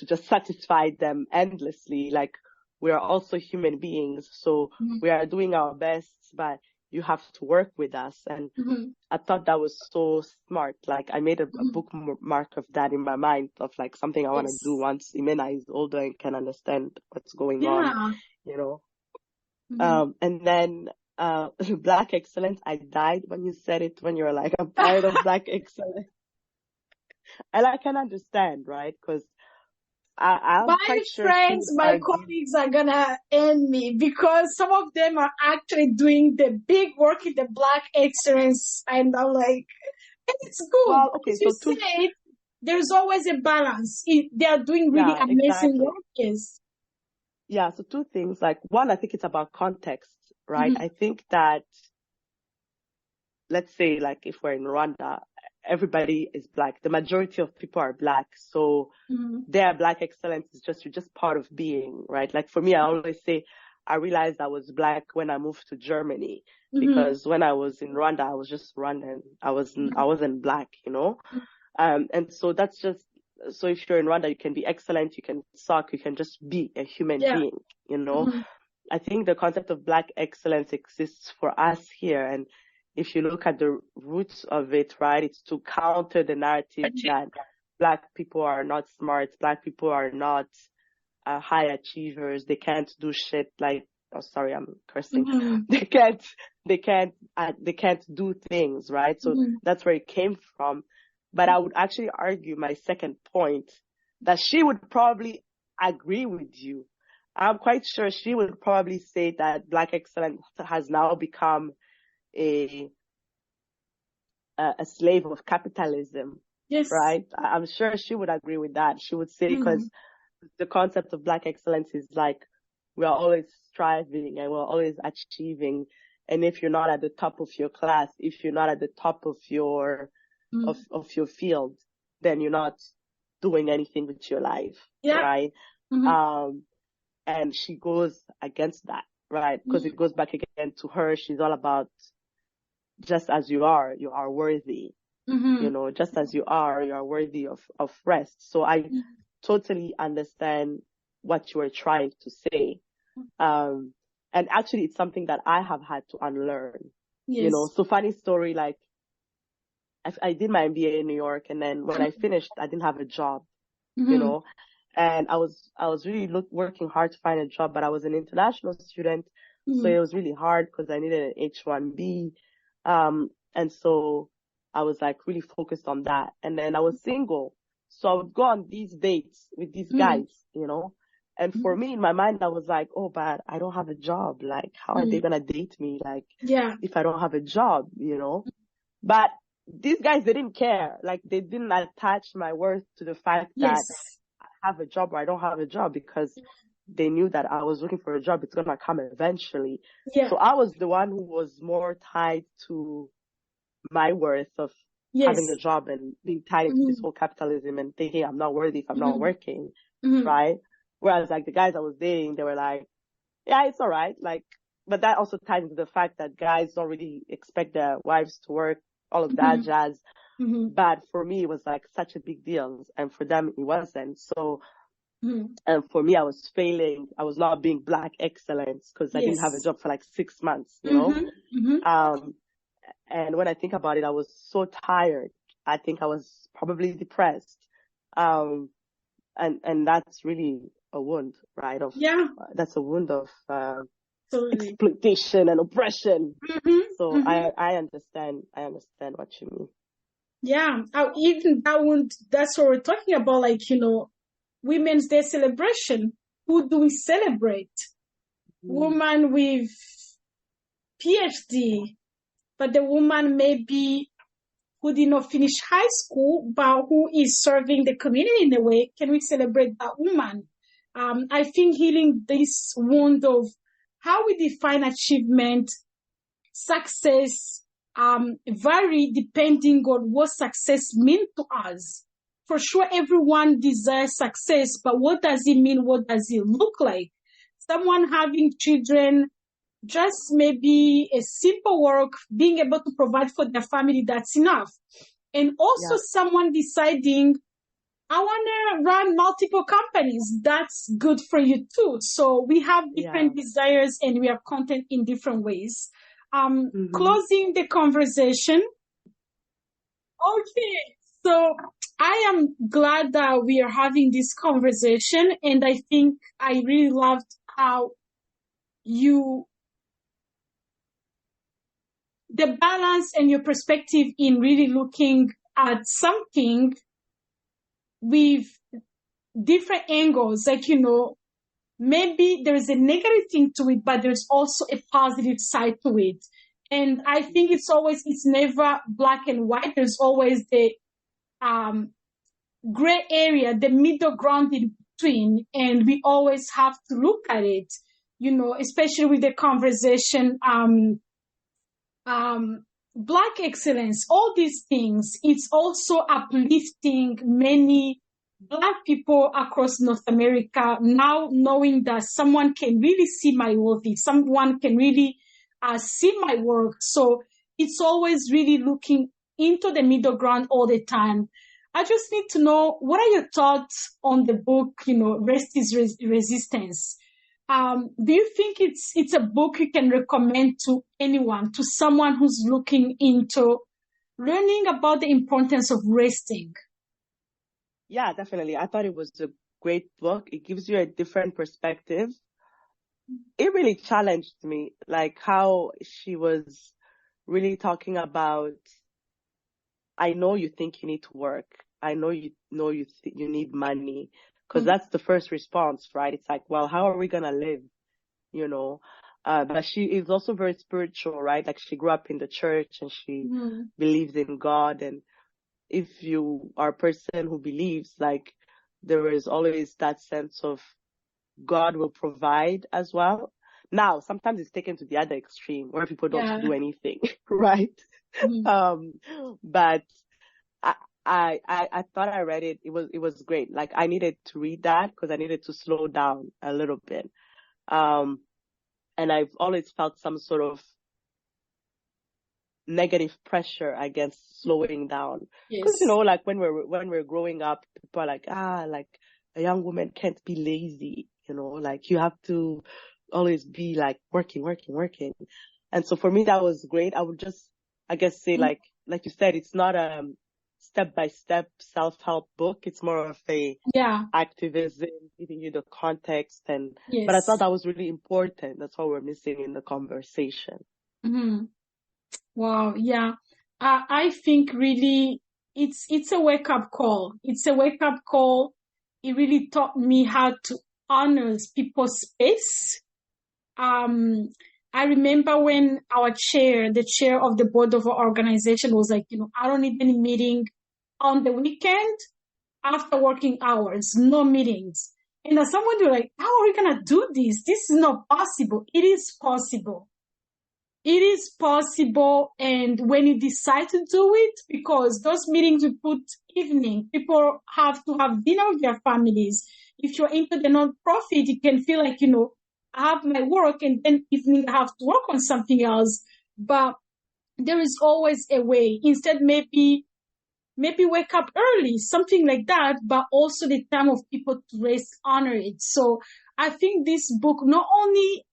just satisfy them endlessly. Like we are also human beings. So we are doing our best, but you have to work with us. And I thought that was so smart. Like I made a bookmark of that in my mind of like something I want to do once Imena is older and can understand what's going on, you know. And then Black excellence, I died when you said it, when you were like, I'm tired of Black excellence. And I can understand, right? Because I'm quite sure my colleagues are gonna end me because some of them are actually doing the big work in the Black excellence, and I'm like, it's good. Well, okay, so you said there's always a balance. They are doing really amazing work. Yes. Yeah. So two things. Like one, I think it's about context, right? I think that, let's say, like if we're in Rwanda, everybody is Black. The majority of people are Black. So their Black excellence is you're just part of being, right? Like for me, I always say, I realized I was Black when I moved to Germany because when I was in Rwanda, I was just Rwandan. I wasn't Black, you know? And so that's just, so if you're in Rwanda, you can be excellent, you can suck, you can just be a human being, you know? I think the concept of Black excellence exists for us here. And if you look at the roots of it, right, it's to counter the narrative that Black people are not smart, Black people are not high achievers, they can't do shit like, oh, sorry, I'm cursing. They can't do things, right? So that's where it came from. But I would actually argue my second point that she would probably agree with you. I'm quite sure she would probably say that Black excellence has now become a slave of capitalism. Yes. Right? I'm sure she would agree with that. She would say, because the concept of Black excellence is like, we are always striving and we're always achieving. And if you're not at the top of your class, if you're not at the top of your, of your field, then you're not doing anything with your life, Yeah. right? Mm-hmm. And she goes against that, right? Because it goes back again to her. She's all about just as you are worthy. Mm-hmm. You know, just as you are worthy of rest. So I totally understand what you were trying to say. And actually it's something that I have had to unlearn. Yes. You know, so funny story, like I did my MBA in New York, and then when I finished, I didn't have a job, you know, and I was really working hard to find a job, but I was an international student. So it was really hard because I needed an H-1B. And so I was like really focused on that. And then I was single. So I would go on these dates with these guys, you know, and for me in my mind, I was like, oh, but I don't have a job. Like, how are they going to date me? Like, if I don't have a job, you know, but these guys, they didn't care. Like, they didn't attach my worth to the fact that I have a job or I don't have a job, because they knew that I was looking for a job. It's going to come eventually. So I was the one who was more tied to my worth of having a job and being tied into this whole capitalism and thinking I'm not worthy if I'm not working, right? Whereas like the guys I was dating, they were like, yeah, it's all right. Like, but that also ties into the fact that guys don't really expect their wives to work, all of that jazz. But for me, it was like such a big deal. And for them, it wasn't. So, and for me, I was failing. I was not being Black excellence because I didn't have a job for like 6 months, you know? And when I think about it, I was so tired. I think I was probably depressed. And that's really a wound, right? That's a wound of, exploitation and oppression. So I understand what you mean. Yeah, even that one, that's what we're talking about, like, you know, Women's Day celebration. Who do we celebrate? Woman with PhD, but the woman maybe who did not finish high school, but who is serving the community in a way. Can we celebrate that woman? I think healing this wound of how we define achievement, success, vary depending on what success means to us. For sure, everyone desires success, but what does it mean? What does it look like? Someone having children, just maybe a simple work, being able to provide for their family, that's enough. And also someone deciding, I want to run multiple companies. That's good for you too. So we have different desires and we are content in different ways. Closing the conversation. Okay. So I am glad that we are having this conversation, and I think I really loved how the balance and your perspective in really looking at something with different angles. Like, you know, maybe there's a negative thing to it, but there's also a positive side to it. And I think it's never black and white. There's always the gray area, the middle ground in between. And we always have to look at it, you know, especially with the conversation, Black excellence, all these things. It's also uplifting many Black people across North America now, knowing that someone can really see my worth, someone can really see my work. So it's always really looking into the middle ground all the time. I just need to know, what are your thoughts on the book, you know, Rest is Resistance? Do you think it's a book you can recommend to anyone, to someone who's looking into learning about the importance of resting? Yeah, definitely. I thought it was a great book. It gives you a different perspective. It really challenged me, like how she was really talking about, I know you think you need to work. I know you need money, because that's the first response, right? It's like, well, how are we going to live? You know, but she is also very spiritual, right? Like she grew up in the church and she believes in God. And if you are a person who believes, like, there is always that sense of God will provide as well. Now, sometimes it's taken to the other extreme where people don't do anything, right? But I thought I read it. It was great. Like I needed to read that because I needed to slow down a little bit. Um, and I've always felt some sort of negative pressure against slowing down. Because, Yes. like when we're growing up, people are like, like a young woman can't be lazy, like you have to always be like working, working, working. And so for me, that was great. I would just, I guess, say like you said, it's not a step-by-step self-help book. It's more of a Yeah. activism, giving you the context. But I thought Yes. that was really important. That's what we're missing in the conversation. Mm-hmm. Wow. Yeah. I think really it's a wake up call. It's a wake up call. It really taught me how to honor people's space. I remember when the chair of the board of our organization was like, I don't need any meeting on the weekend after working hours, no meetings. And as someone you're like, how are we gonna do this? This is not possible. It is possible. It is possible. And when you decide to do it, because those meetings we put evening, people have to have dinner with their families. If you're into the nonprofit, it can feel like, I have my work and then evening I have to work on something else. But there is always a way. Instead, maybe wake up early, something like that, but also the time of people to rest, honor it. So I think this book not only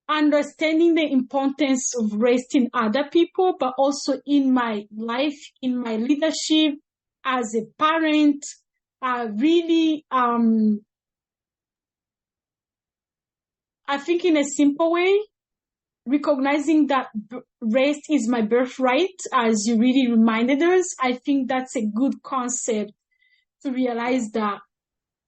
understanding the importance of resting other people, but also in my life, in my leadership as a parent, really, I think in a simple way, recognizing that rest is my birthright, as you really reminded us. I think that's a good concept to realize that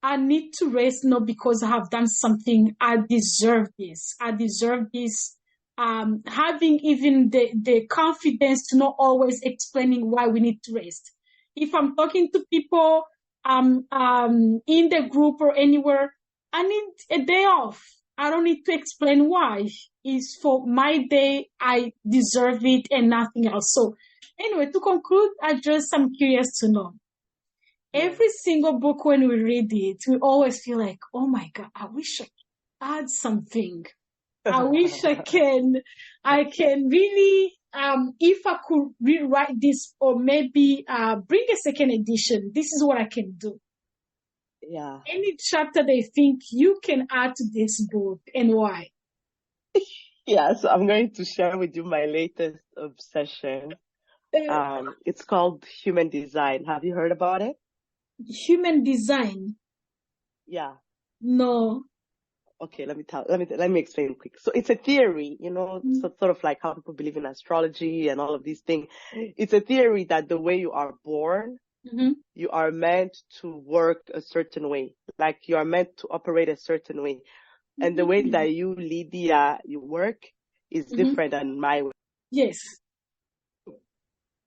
I need to rest not because I have done something. I deserve this. I deserve this. Having even the confidence to not always explaining why we need to rest. If I'm talking to people in the group or anywhere, I need a day off. I don't need to explain why. It's for my day. I deserve it and nothing else. So anyway, to conclude, I'm curious to know. Every single book, when we read it, we always feel like, oh my God, I wish I could add something. I wish I can really, if I could rewrite this or maybe bring a second edition, this is what I can do. Yeah. Any chapter they think you can add to this book and why? Yeah, so I'm going to share with you my latest obsession. It's called Human Design. Have you heard about it? Human design? Yeah. No. Okay, let me explain quick. So it's a theory, sort of like how people believe in astrology and all of these things. It's a theory that the way you are born, you are meant to work a certain way. Like you are meant to operate a certain way. And the way that you, Lydia, you work is different than my way. Yes.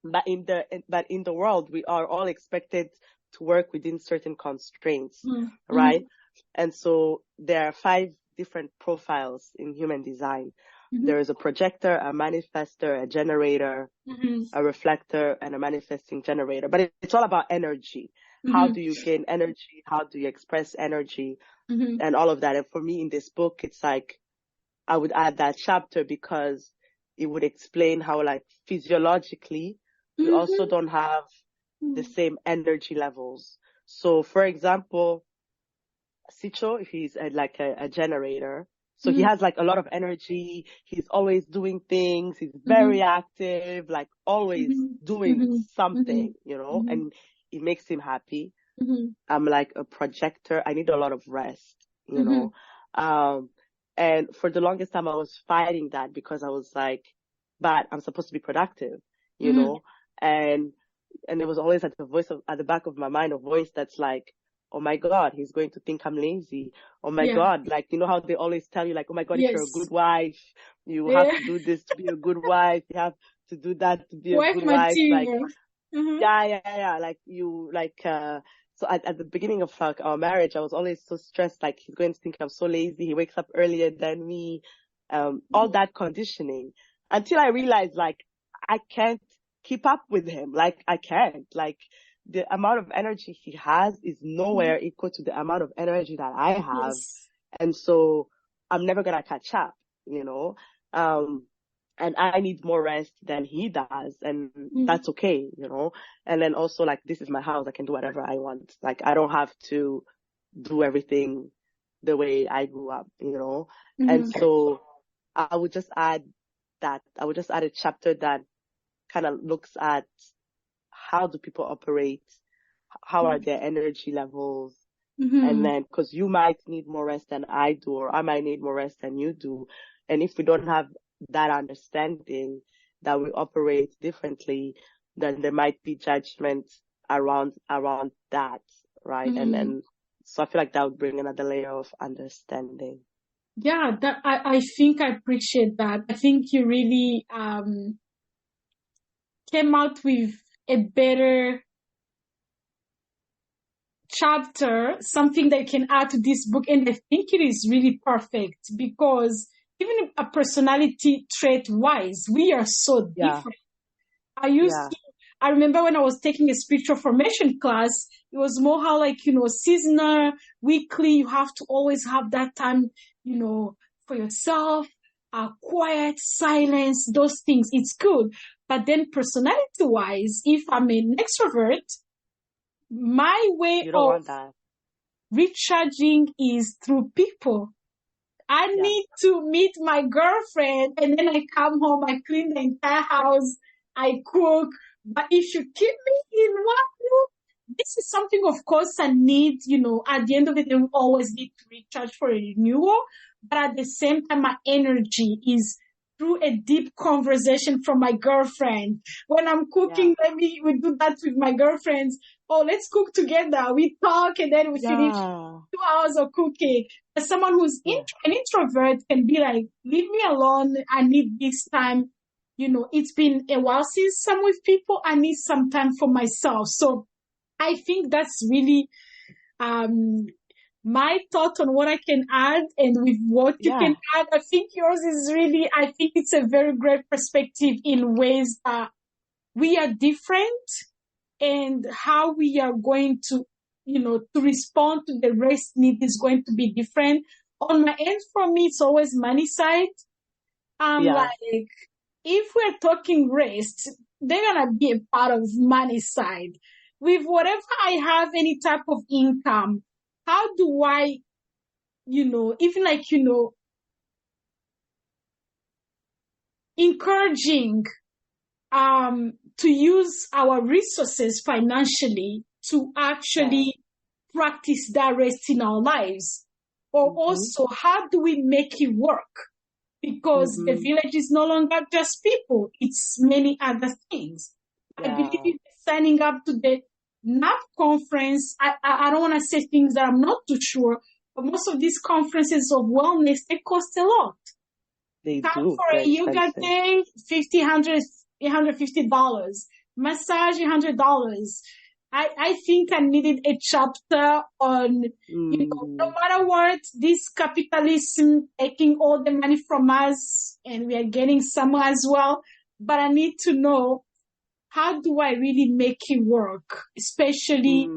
But in the world, we are all expected to work within certain constraints, right? And so there are 5 different profiles in human design. There is a projector, a manifester, a generator, a reflector, and a manifesting generator. But it's all about energy. How do you gain energy? How do you express energy? And all of that. And for me in this book, it's like, I would add that chapter because it would explain how like physiologically, we also don't have the same energy levels. So for example, Sicho, he's a generator. So he has like a lot of energy. He's always doing things. He's very active, like always doing something, and it makes him happy. I'm like a projector. I need a lot of rest, and for the longest time I was fighting that because I was like, but I'm supposed to be productive, and there was always like at the back of my mind, a voice that's like, oh my God, he's going to think I'm lazy. Oh my God, like, how they always tell you like, oh my God, if you're a good wife, you have to do this to be a good wife. You have to do that to be a good wife. Like, yeah. Like you, like, so at the beginning of like our marriage, I was always so stressed. Like he's going to think I'm so lazy. He wakes up earlier than me. All that conditioning until I realized like I can't keep up with him. Like, I can't. Like, the amount of energy he has is nowhere equal to the amount of energy that I have. Yes. And so I'm never gonna catch up, and I need more rest than he does, and that's okay, And then also, like, this is my house. I can do whatever I want. Like, I don't have to do everything the way I grew up, And so I would just add a chapter that kind of looks at how do people operate, how are their energy levels, and then, because you might need more rest than I do, or I might need more rest than you do. And if we don't have that understanding that we operate differently, then there might be judgment around that, right? And so I feel like that would bring another layer of understanding. Yeah, that I think I appreciate that. I think you really came out with a better chapter, something that can add to this book, and I think it is really perfect, because even a personality trait wise, we are so different. I remember when I was taking a spiritual formation class, it was more how, like, seasonal, weekly, you have to always have that time, for yourself, quiet, silence, those things. It's good. But then personality wise, if I'm an extrovert, my way of recharging is through people. I need to meet my girlfriend, and then I come home, I clean the entire house, I cook. But if you keep me in one room, this is something, of course, I need, at the end of it, we always need to recharge for a renewal. But at the same time, my energy is through a deep conversation from my girlfriend. When I'm cooking, maybe we do that with my girlfriends. Oh, let's cook together. We talk, and then we finish 2 hours of cooking. As someone who's an introvert can be like, leave me alone. I need this time. It's been a while since I'm with people. I need some time for myself. So I think that's really my thought on what I can add, and with what you can add. I think yours is really, I think it's a very great perspective in ways that we are different, and how we are going to, to respond to the rest need is going to be different. On my end, for me, it's always money side. Like, if we're talking rest, they're going to be a part of money side. With whatever I have, any type of income, how do I, even like, encouraging to use our resources financially to actually practice that rest in our lives? Or also, how do we make it work? Because the village is no longer just people, it's many other things. I believe in signing up to the NAP conference. I don't want to say things that I'm not too sure, but most of these conferences of wellness, they cost a lot. They Come do. for a yoga day, $50, $150. Massage, $100. I think I needed a chapter on, no matter what, this capitalism taking all the money from us, and we are getting some as well. But I need to know, how do I really make it work, especially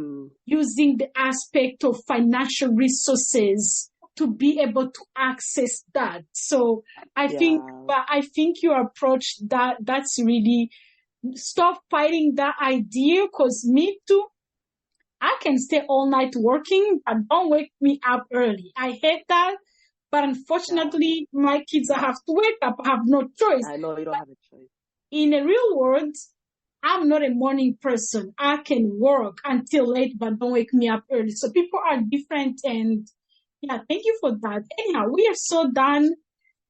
using the aspect of financial resources to be able to access that. So I think your approach, that's really, stop fighting that idea, because me too, I can stay all night working, but don't wake me up early. I hate that. But unfortunately, my kids, I have to wake up. I have no choice. I know you don't have a choice. In a real world, I'm not a morning person. I can work until late, but don't wake me up early. So people are different, and thank you for that. Anyhow, we are so done.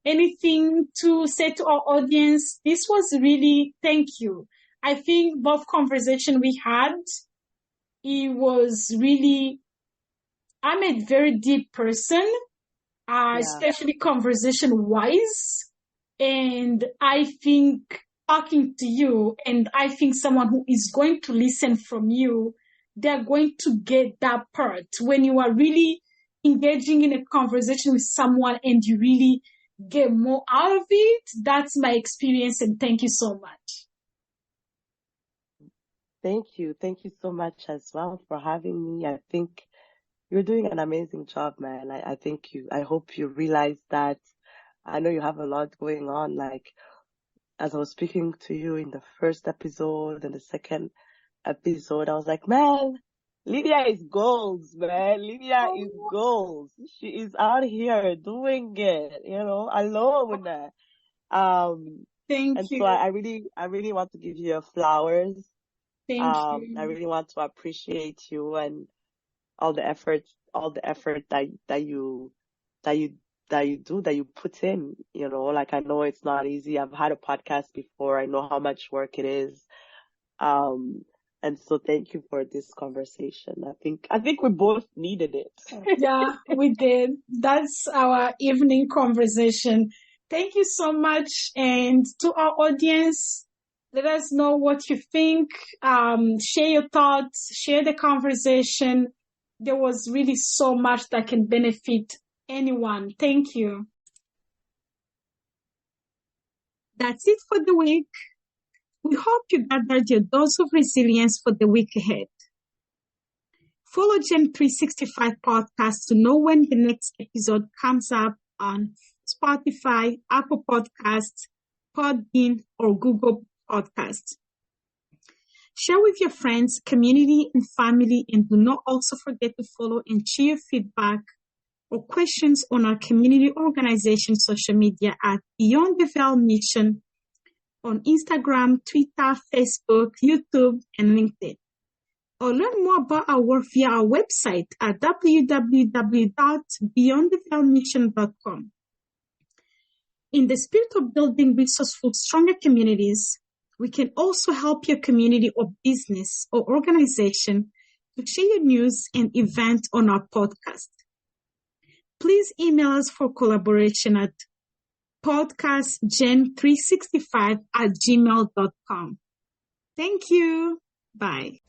Anything to say to our audience? This was really, thank you. I think both conversation we had, it was really, I'm a very deep person, especially conversation wise. And I think talking to you, and I think someone who is going to listen from you, they're going to get that part. When you are really engaging in a conversation with someone and you really get more out of it, that's my experience, and thank you so much. Thank you. Thank you so much as well for having me. I think you're doing an amazing job, man. I hope you realize that. I know you have a lot going on. Like, as I was speaking to you in the first episode and the second episode, I was like, man, Lydia is goals, man. Lydia is Oh, goals. She is out here doing it, alone. thank And so you. I really want to give you your flowers. Thank I you. really want to appreciate you and all the effort that you, that you put in, like, I know it's not easy. I've had a podcast before. I know how much work it is. Um, and so thank you for this conversation. I think we both needed it. Yeah, we did. That's our evening conversation. Thank you so much. And to our audience, let us know what you think. Share your thoughts, share the conversation. There was really so much that can benefit anyone. Thank you. That's it for the week. We hope you gathered your dose of resilience for the week ahead. Follow Gen 365 podcast to know when the next episode comes up on Spotify, Apple Podcasts, Podbean, or Google Podcasts. Share with your friends, community, and family, and do not also forget to follow and share your feedback or questions on our community organization social media at Beyond the Veil Mission on Instagram, Twitter, Facebook, YouTube, and LinkedIn. Or learn more about our work via our website at www.beyondtheveilmission.com. In the spirit of building resourceful, stronger communities, we can also help your community or business or organization to share your news and event on our podcast. Please email us for collaboration at podcastgen365@gmail.com. Thank you. Bye.